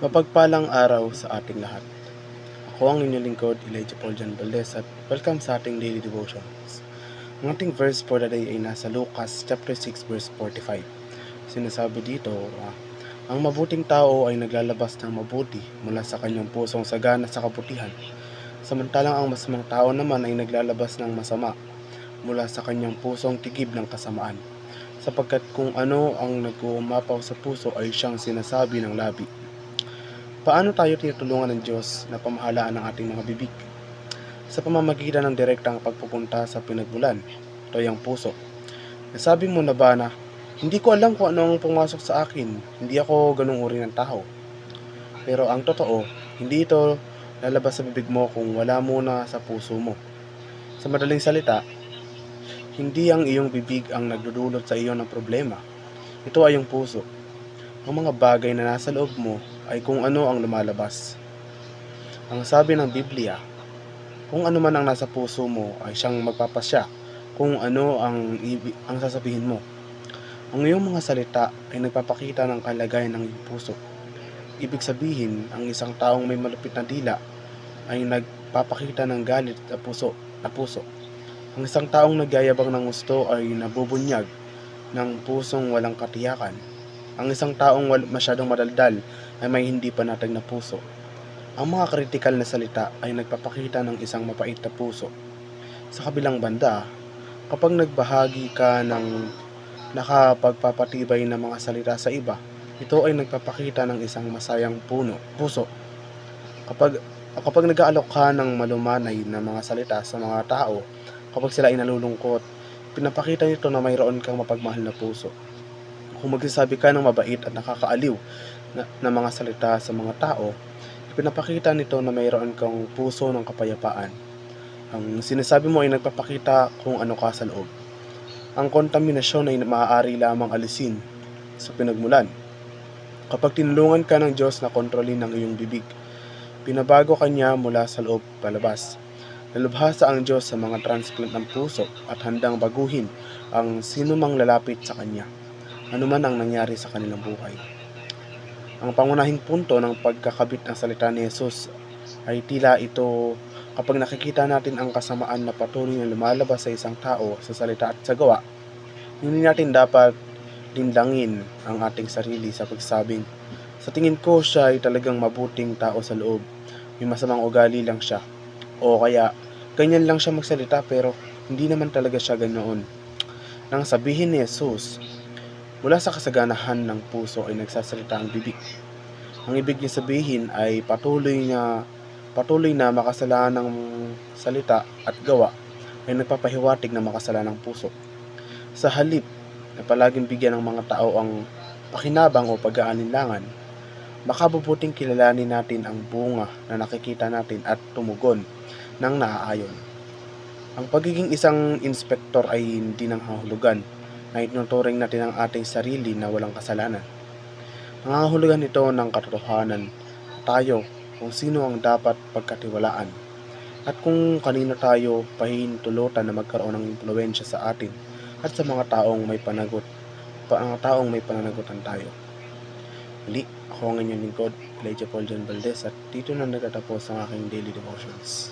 Mapagpalang araw sa ating lahat. Ako ang inyong lingkod, Elijah Paul Jan Valdez, at welcome sa ating daily devotions. Ang ating verse for the day ay nasa Lucas chapter 6 verse 45. Sinasabi dito, ang mabuting tao ay naglalabas ng mabuti mula sa kanyang pusong sagana sa kabutihan, samantalang ang masamang tao naman ay naglalabas ng masama mula sa kanyang pusong tigib ng kasamaan, sapagkat kung ano ang nag-uumapaw sa puso ay siyang sinasabi ng labi. Paano tayo tinutulungan ng Diyos na pamahalaan ang ating mga bibig? Sa pamamagitan ng direktang pagpupunta sa pinagmulan, ito ay ang puso. Nasabi mo na ba na, hindi ko alam kung ano ang pumasok sa akin, hindi ako ganung uri ng tao. Pero ang totoo, hindi ito lalabas sa bibig mo kung wala muna sa puso mo. Sa madaling salita, hindi ang iyong bibig ang nagdudulot sa iyo ng problema. Ito ay yung puso. Ang mga bagay na nasa loob mo ay kung ano ang lumalabas. Ang sabi ng Biblia, kung ano man ang nasa puso mo ay siyang magpapasya kung ano ang sasabihin mo. Ang iyong mga salita ay nagpapakita ng kalagayan ng iyong puso. Ibig sabihin, ang isang taong may malupit na dila ay nagpapakita ng galit na puso. Ang isang taong nagyayabang ng gusto ay nabubunyag ng pusong walang katiyakan. Ang isang taong masyadong madaldal ay may hindi panatag na puso. Ang mga kritikal na salita ay nagpapakita ng isang mapait na puso. Sa kabilang banda, kapag nagbahagi ka ng nakapagpapatibay na mga salita sa iba, ito ay nagpapakita ng isang masayang puso. Kapag nag-aalok ka ng malumanay na mga salita sa mga tao, kapag sila ay nalulungkot, pinapakita nito na mayroon kang mapagmahal na puso. Kung magsasabi ka ng mabait at nakakaaliw na mga salita sa mga tao, pinapakita nito na mayroon kang puso ng kapayapaan. Ang sinasabi mo ay nagpapakita kung ano ka sa loob. Ang kontaminasyon ay maaari lamang alisin sa pinagmulan. Kapag tinulungan ka ng Diyos na kontrolin ang iyong bibig, pinabago ka niya mula sa loob palabas. Nalubhasa ang Diyos sa mga transplant ng puso at handang baguhin ang sinumang lalapit sa Kanya, anuman ang nangyari sa kanilang buhay. Ang pangunahing punto ng pagkakabit ng salita ni Jesus ay tila ito kapag nakikita natin ang kasamaan na patuloy na lumalabas sa isang tao sa salita at sa gawa, hindi natin dapat lindangin ang ating sarili sa pagsabing, sa tingin ko siya ay talagang mabuting tao sa loob, may masamang ugali lang siya, o kaya ganyan lang siya magsalita pero hindi naman talaga siya ganoon. Nang sabihin ni Jesus, mula sa kasaganahan ng puso ay nagsasalita ang bibig. Ang ibig niya sabihin ay patuloy na makasalanang salita at gawa ay nagpapahiwatig na makasalanang puso. Sa halip na palaging bigyan ng mga tao ang pakinabang o pag-aalinlangan, makabubuting kilalanin natin ang bunga na nakikita natin at tumugon ng naaayon. Ang pagiging isang inspektor ay hindi nangangahulugan na itinuturing natin ang ating sarili na walang kasalanan. Nangangahulugan ito ng katotohanan tayo kung sino ang dapat pagkatiwalaan at kung kanino tayo pahihintulutan na magkaroon ng impluwensya sa atin at sa mga taong may pananagutan tayo. Muli, ako ang inyong lingkod, Elijah Paul Jan Valdez, at dito na nagtatapos ang aking daily devotions.